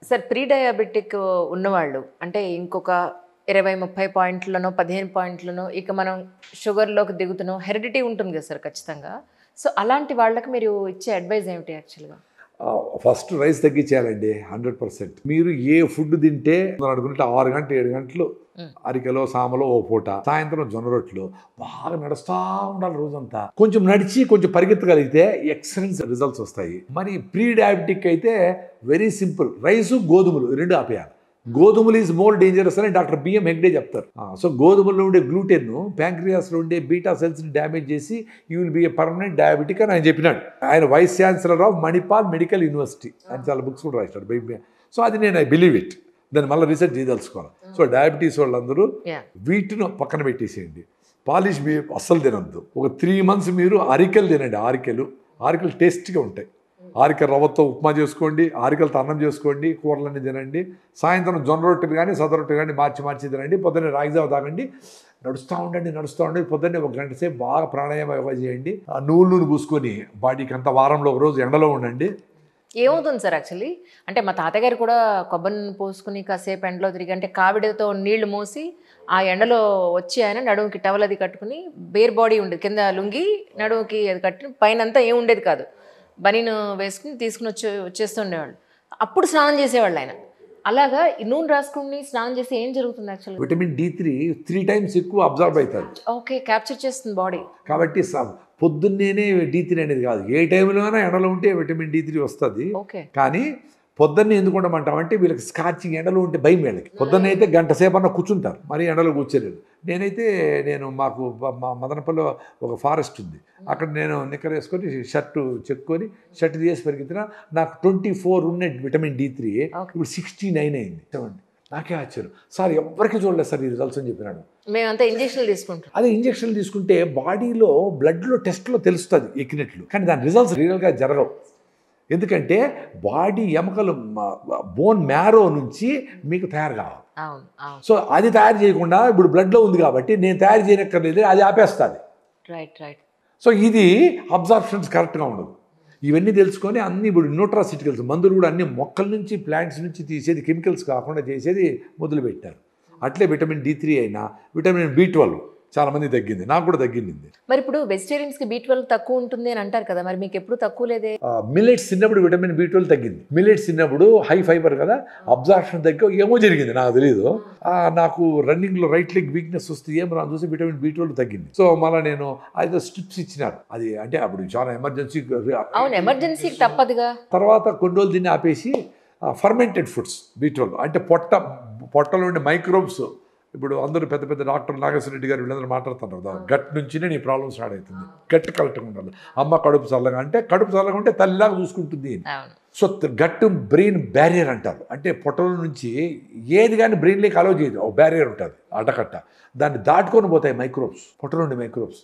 Sir pre diabetic ఉన్నవాళ్ళు అంటే ఇంకొక 20-30 పాయింట్లనో 15 పాయింట్లనో ఇక మనం షుగర్లోకి దిగుతున్నాం హెరిడిటీ ఉంటుంది కదా సార్ ఖచ్చితంగా. సో అలాంటి వాళ్ళకి మీరు ఇచ్చే అడ్వైజ్ ఏమిటి యాక్చువల్గా? ఫస్ట్ రైస్ తగ్గించేయాలండి 100%. మీరు ఏ ఫుడ్ తింటే అనుకుంటే 6 గంటలు 7 గంటలు అరికెలో సామలో ఓ పూట, సాయంత్రం జొన్న రొట్టెలు, బాగా నడుస్తూ ఉండాలి రోజంతా. కొంచెం నడిచి కొంచెం పరిగెత్తగలిగితే ఎక్సలెంట్ రిజల్ట్స్ వస్తాయి. మరి ప్రీ డయాబెటిక్ అయితే వెరీ సింపుల్, రైసు గోధుమలు రెండు ఆపేయాలి. గోధుమలు ఈజ్ మోర్ డేంజరస్ అని డాక్టర్ బిఎం హెగ్డే చెప్తారు. సో గోధుమల్లో ఉండే గ్లూటెన్ ప్యాంక్రియాస్లో ఉండే బీటా సెల్స్ని డ్యామేజ్ చేసి you will be a permanent diabetic అని ఆయన చెప్పినాడు. ఆయన vice chancellor of Manipal medical university, ఆయన చాలా బుక్స్ కూడా రాశాడు. సో అది నేను ఐ బిలీవ్ ఇట్. దాన్ని మళ్ళీ రీసెర్చ్ చేయదలుచుకోవాలి. సో డయాబెటీస్ వాళ్ళందరూ వీటిని పక్కన పెట్టేసేయండి. పాలిష్ మీ అస్సలు తినద్దు. ఒక 3 months మీరు అరికెలు తినండి. ఆరికలు టేస్ట్గా ఉంటాయి. ఆరికల రవ్వతో ఉప్మా చేసుకోండి, ఆరికలతో అన్నం చేసుకోండి, కూరలన్నీ తినండి. సాయంత్రం జొన్న రొట్టెలు కానీ సద రొట్టెలు కానీ మార్చి తినండి. పొద్దున్నే రాగిజావ తాగండి. నడుస్తూ ఉండండి. పొద్దున్నే 1 గంట సేపు బాగా ప్రాణాయామ యోగా చేయండి. ఆ నూనె పూసుకొని బాడీకి అంత వారంలో ఒక రోజు ఎండలో ఉండండి. ఏమవుతుంది సార్ యాక్చువల్లీ అంటే మా తాతగారు కూడా కొబ్బరి నూనె పోసుకుని కాసేపు ఎండలో తిరిగి అంటే కావిడితో నీళ్లు మోసి ఆ ఎండలో వచ్చి ఆయన నడుముకి టవల్ అది కట్టుకుని బేర్ బాడీ ఉండేది, కింద లుంగి నడుముకి అది కట్టుకుని పైన అంతా ఏం ఉండేది కాదు, బనీను వేసుకుని తీసుకుని వచ్చేస్తుండేవాళ్ళు. అప్పుడు స్నానం చేసేవాళ్ళు ఆయన. అలాగా ఈ నూనె రాసుకుని స్నానం చేస్తే ఏం జరుగుతుంది యాక్చువల్గా? విటమిన్ D3 3 times ఎక్కువ అబ్జర్వ్ అవుతుంది. ఓకే, క్యాప్చర్ చేస్తుంది బాడీ. కాబట్టి పొద్దున్నేనే D3 అనేది కాదు, ఏ టైంలోనైనా ఎండలో ఉంటే విటమిన్ D3 వస్తుంది. కానీ పొద్దున్నే ఎందుకు ఉండమంటామంటే వీళ్ళకి స్కార్చింగ్ ఎండలో ఉంటే భయం. వీళ్ళకి పొద్దున్న అయితే గంట సేపు అన్న కూర్చుంటారు, మరి ఎండలో కూర్చోలేదు. మాకు మా మదనపల్లిలో ఒక ఫారెస్ట్ ఉంది, అక్కడ నేను నిక్కర్ వేసుకొని షర్ట్ తీసి పెరిగితే నాకు 24 ఉన్న విటమిన్ D3 ఇప్పుడు 69 అయింది. నాకే ఆశ్చర్యం సార్, ఎవరికి చూడలేదు సార్ ఈ రిజల్ట్స్ అని చెప్పినాడు. మేమంతా ఇంజక్షన్లు తీసుకుంటాం. అదే ఇంజక్షన్లు తీసుకుంటే బాడీలో బ్లడ్లో టెస్ట్లో తెలుస్తుంది ఎక్కినట్లు, కానీ దాని రిజల్ట్స్ రియల్గా జరగవు. ఎందుకంటే బాడీ ఎముకలు బోన్ మ్యారో నుంచి మీకు తయారు కావాలి. సో అది తయారు చేయకుండా ఇప్పుడు బ్లడ్లో ఉంది కాబట్టి నేను తయారు చేయనక్కర్లేదు, అది ఆపేస్తుంది. రైట్. సో ఇది అబ్జార్ప్షన్స్ కరెక్ట్గా ఉండదు. ఇవన్నీ తెలుసుకొని అన్ని ఇప్పుడు న్యూట్రాసిటికల్స్ మందులు కూడా అన్ని మొక్కల నుంచి ప్లాంట్స్ నుంచి తీసేది, కెమికల్స్ కాకుండా చేసేది మొదలుపెట్టారు. అట్లే విటమిన్ D3 అయినా విటమిన్ B12 చాలా మంది తగ్గింది, నాకు కూడా తగ్గింది. మరి ఇప్పుడు వెజిటేరియన్స్కి B12 తక్కువ ఉంటుంది అని అంటారు కదా, మరి మీకు ఎప్పుడు తక్కువ లేదే? మిల్లెట్స్ తిన్నప్పుడు విటమిన్ B12 తగ్గింది. మిల్లెట్స్ తిన్నప్పుడు హై ఫైబర్ కదా, అబ్జార్ప్షన్ తగ్గ ఏమో జరిగింది, నాకు తెలియదు. నాకు రన్నింగ్లో రైట్ లెగ్ వీక్నెస్ వస్తే ఏం రా చూసి విటమిన్ B12 తగ్గింది. సో మళ్ళీ నేను అయితే స్ట్రిప్స్ ఇచ్చినారు. అది అంటే అప్పుడు చాలా ఎమర్జెన్సీ. అవును, ఎమర్జెన్సీకి తప్పదుగా. తర్వాత కొన్ని రోజులు దీన్ని ఆపేసి ఫర్మెంటెడ్ ఫుడ్స్ B12 అంటే పొట్టలో ఉండే మైక్రోబ్స్. ఇప్పుడు అందరూ పెద్ద పెద్ద డాక్టర్ నాగేశ్వర రెడ్డి గారు వీళ్ళందరూ మాట్లాడుతున్నారు కదా, గట్ నుంచినే నీ ప్రాబ్లమ్ స్టార్ట్ అవుతుంది. గట్ కరెక్ట్గా ఉండాలి. అమ్మ కడుపు చల్లగా అంటే కడుపు చల్లగా ఉంటే తల్లిలాగా చూసుకుంటుంది. సో గట్ బ్రెయిన్ బ్యారియర్ అంటారు. అంటే పొట్టల నుంచి ఏది కానీ బ్రెయిన్లోకి అలౌ చేయదు, ఒక బ్యారియర్ ఉంటుంది అడ్డకట్ట, దాన్ని దాటుకొని పోతాయి మైక్రోబ్స్, పొట్టలో ఉండే మైక్రోబ్స్.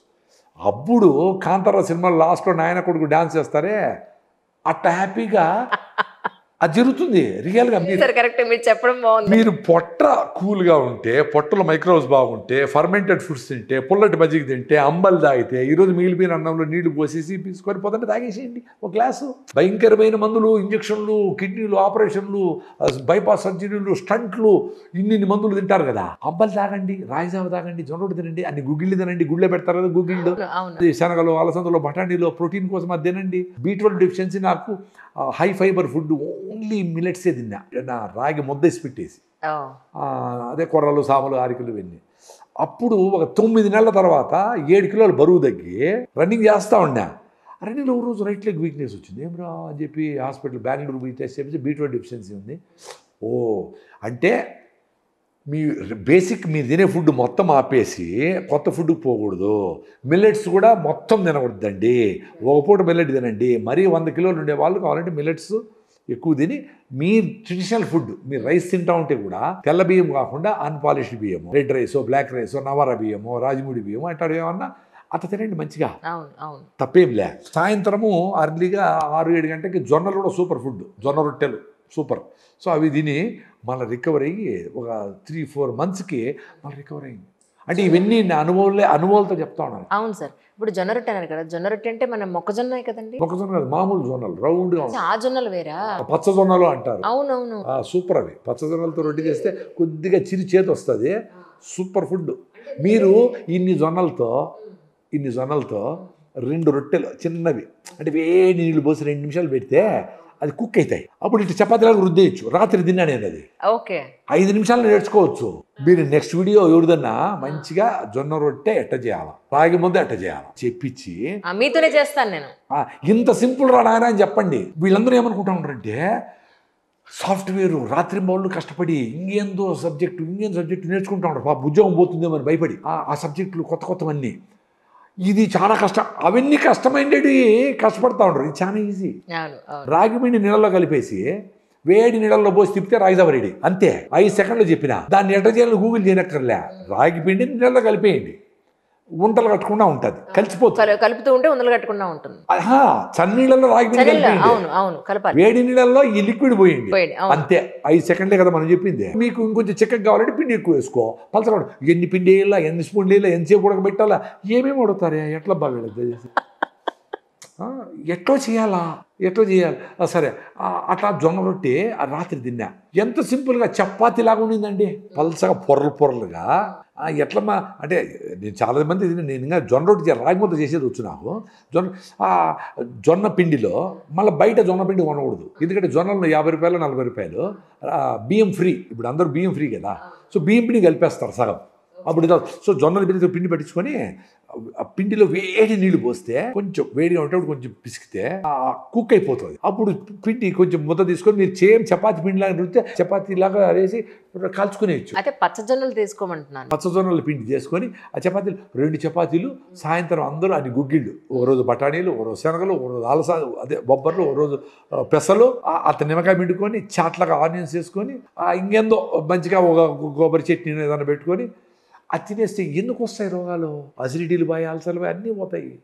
అప్పుడు కాంతారా సినిమాలో లాస్ట్లో నాయన కొడుకు డాన్స్ చేస్తారే, అట్ట హ్యాపీగా అది జరుగుతుంది రియల్గా. మీరు పొట్ట కూల్గా ఉంటే, పొట్టలో మైక్రోబ్స్ బాగుంటే, ఫర్మెంటెడ్ ఫుడ్స్ తింటే, పుల్లటి మజ్జిగ తింటే, అంబలు తాగితే, ఈరోజు మిగిలిపోయిన అన్నంలో నీళ్లు పోసేసి తీసుకొని పొద్దున్న తాగేసేయండి ఒక గ్లాసు. భయంకరమైన మందులు, ఇంజక్షన్లు, కిడ్నీలు ఆపరేషన్లు, బైపాస్ సర్జరీలు, స్టంట్లు, ఇన్ని మందులు తింటారు కదా. అంబలు తాగండి, రాయిజావ తాగండి, జొన్న రొట్టె తినండి, అన్ని గుగ్గిళ్ళు తినండి. గుళ్ళే పెడతారు కదా గుగ్గిళ్ళు, శనగలు, అలసందలు, బఠానీలు, ప్రోటీన్ కోసం అది తినండి. B12 డెఫిషియన్సీ నాకు హై ఫైబర్ ఫుడ్ ఓన్లీ మిల్లెట్సే తిన్నా, నా రాగి ముద్దేసి పెట్టేసి, అదే కొర్రలు, సామలు, ఆరికలు ఇవన్నీ. అప్పుడు ఒక 9 నెలల తర్వాత 7 కిలోలు బరువు తగ్గి రన్నింగ్ చేస్తూ ఉన్నా. రన్నింగ్లో ఒక రోజు రైట్ లెగ్ వీక్నెస్ వచ్చింది. ఏమరా అని చెప్పి హాస్పిటల్ బెంగళూరు పోయి టెస్ట్ చేసి B12 డెఫిషియన్సీ ఉంది. అంటే మీ బేసిక్ మీరు తినే ఫుడ్ మొత్తం ఆపేసి కొత్త ఫుడ్కి పోకూడదు. మిల్లెట్స్ కూడా మొత్తం తినకూడదండి. ఒక పూట మిల్లెట్ తినండి. మరీ 100 కిలోలు ఉండే వాళ్ళు కావాలంటే మిల్లెట్స్ ఎక్కువ తిని, మీ ట్రెడిషనల్ ఫుడ్ మీరు రైస్ తింటా ఉంటే కూడా తెల్ల బియ్యం కాకుండా అన్పాలిష్డ్ బియ్యము, రెడ్ రైసో, బ్లాక్ రైసో, నవారా బియ్యము, రాజముడి బియ్యము అంటారు ఏమన్నా అట్లా తినండి మంచిగా, తప్పేం లే. సాయంత్రము అర్లీగా 6-7 గంటలకి జొన్నలు కూడా సూపర్ ఫుడ్, జొన్న రొట్టెలు సూపర్. సో అవి తిని మళ్ళీ రికవర్ అయ్యి ఒక 3-4 monthsకి మళ్ళీ రికవర్ అయ్యింది. అంటే ఇవన్నీ నా అనుభవాలతో చెప్తా ఉన్నాను. అవును సార్. ఇప్పుడు జొన్న రొట్టె అన్నారు కదా, జొన్న రొట్టె అంటే మన మొక్కజొన్న కదండి. మొక్కజొన్న కాదు, మామూలు జొన్నలు రౌండ్గా ఉంటాయి. ఆ జొన్నలు వేరా? పచ్చ జొన్నలు అంటారు. అవునవును. సూపర్ అవి. పచ్చ జొన్నలతో రొట్టె చేస్తే కొద్దిగా చిరు చేతి వస్తుంది, సూపర్ ఫుడ్. మీరు ఇన్ని జొన్నలతో 2 రొట్టెలు చిన్నవి అంటే వేడి నీళ్ళు పోసి 2 నిమిషాలు పెడితే అది కుక్ అవుతాయి. అప్పుడు ఇటు చపాతీలాగా రుద్దేయచ్చు. రాత్రి తిన్నా నేను అది. ఓకే. 5 నిమిషాలు నేర్చుకోవచ్చు. మీరు నెక్స్ట్ వీడియో ఎవరిదన్నా మంచిగా జొన్న రొట్టె ఎట్ట చేయాలా, రాగి ముద్ద ఎట్ట చేయాలా చెప్పించి మీతోనే చేస్తాను నేను. ఇంత సింపుల్ రా నాయనా అని చెప్పండి. వీళ్ళందరూ ఏమనుకుంటా ఉంటారంటే సాఫ్ట్వేర్ రాత్రి బౌళ్ళు కష్టపడి ఇంకేందో సబ్జెక్టు నేర్చుకుంటా ఉంటారు. పాప ఉద్యోగం పోతుందేమో అని భయపడి ఆ సబ్జెక్టులు కొత్తవన్నీ. ఇది చాలా కష్టం. అవన్నీ కష్టమైనవి కష్టపడతా ఉంటారు. ఇది చాలా ఈజీ. రాగి పిండి నీళ్ళలో కలిపేసి వేడి నీళ్ళలో పోసి తిప్పితే రాగి జావ రెడీ. అంతే, 5 సెకండ్లు చెప్పిన. దాన్ని ఎట్ట చేయాలని గూగుల్ చేయనక్కర్లే. రాగి పిండి నీళ్ళలో కలిపేయండి, ఉంటలు కట్టకుండా ఉంటుంది, కలిసిపోతుంది. కలుపుతూ ఉంటే ఉండలు కట్టకుండా ఉంటుంది. చన్నీళ్ళలో రాగి పిండి కలపాలి, వేడి నీళ్ళలో ఈ లిక్విడ్ పోయండి, అంతే. 5 సెకండ్లే కదా మనం చెప్పింది. మీకు ఇంకొంచెం చిక్కగా కావాలంటే పిండి ఎక్కువ వేసుకో, పలసగా ఎన్ని పిండి వేయాలా, ఎన్ని స్పూన్లు వేయాలా, ఎంతసేపు ఉడకబెట్టాలా, ఏమేమి ఉడతారే, ఎట్లా బాగా ఎట్లా చేయాలి. సరే, అట్లా జొన్న రొట్టె రాత్రి తిన్నా. ఎంత సింపుల్గా చపాతీలాగా ఉండిందండి, పలసగా పొరలుగా. ఎట్లమ్మా అంటే నేను చాలా మంది నేను ఇంకా జొన్న రొట్టె రాగి ముద్ద చేసేది వచ్చు నాకు. జొన్న పిండిలో మళ్ళీ బయట జొన్న పిండి కొనకూడదు. ఎందుకంటే జొన్నలు 50 రూపాయలు 40 రూపాయలు, బియ్యం ఫ్రీ. ఇప్పుడు అందరూ బియ్యం ఫ్రీ కదా, సో బియ్యం పిండి కలిపేస్తారు సగం. అప్పుడు సో జొన్నల పిండి పట్టించుకొని ఆ పిండిలో వేడి నీళ్లు పోస్తే కొంచెం వేడిగా ఉంటే కొంచెం పిసికితే కుక్ అయిపోతుంది. అప్పుడు పిండి కొంచెం ముద్ద తీసుకొని మీరు చపాతీ పిండిలాగా రుద్దితే చపాతీలాగా వేసి కాల్చుకునేయచ్చు. అయితే పచ్చజొన్నలు తీసుకోమంటున్నాను. పచ్చజొన్నల పిండి చేసుకొని ఆ చపాతీలు 2 చపాతీలు, సాయంత్రం అందరూ అన్ని గుగ్గిళ్ళు, ఒక రోజు బఠానీలు, ఒక రోజు శనగలు, ఒక రోజు అదే బొబ్బర్లు, ఒక రోజు పెసలు, అతను నిమ్మకాయ పిండుకొని చాట్లాగా ఆనియన్స్ వేసుకొని ఇంకేందో మంచిగా ఒక కొబ్బరి చట్నీ ఏదైనా పెట్టుకొని అది తినేస్తే ఎందుకు వస్తాయి రోగాలు? అసిడిటీలు పోయి, అల్సర్లు పోయి అన్నీ పోతాయి.